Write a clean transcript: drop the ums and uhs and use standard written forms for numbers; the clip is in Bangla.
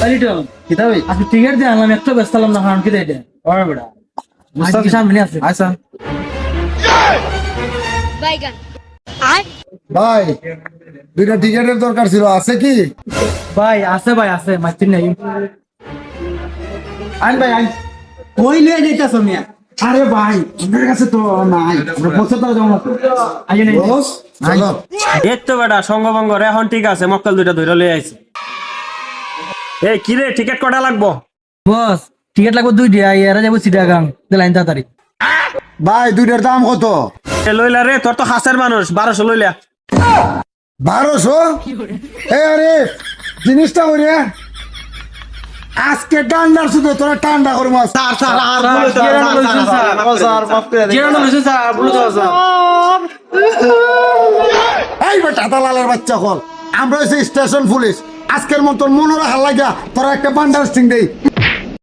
লিটন কিতা ভাই আজকে টিকিট দিয়ে আনলাম একটা ব্যস্ত হলাম না কারণ কি দেয় এটা ওরে বেটা আজকে সামনে আছে আচ্ছা বাইগান ভাই দুইটা টিকেটের দরকার ছিল আছে কি? ভাই আছে মাইতিন নাই আইন ভাই আইন কই লিয়ে যাইতাছ মিয়া আরে ভাই আমার কাছে তো নাই আমরা পৌঁছাতে যাবো না তো আইয়ে নাই বস চলো এই তো বেটা সঙ্গভঙ্গ রে এখন ঠিক আছে মক্কেল দুইটা ধরে লই আইছে এই কি রে টিকিট কটা লাগবো বস টিকিট লাগবে 2 দিয়া এরা যাবো চিটাগাং লাইন তাড়াতাড়ি ভাই দুইটার দাম কত? এ লইলা রে তোর তো হাসের মানুষ 1200 লইলা 1200? এ আরে জিনিসটা ওরে আজকে ডান্ডার শুধু তোরা টান্ডা করবো স্যার স্যার আর জিরানো লইছে স্যার বলে দাও স্যার এই বেটা দালালের বাচ্চা কল আমরা হচ্ছে স্টেশন পুলিশ আজকের মতন মনে রাখার লাগিয়া তোরা একটা বান্ডার স্টিং দেই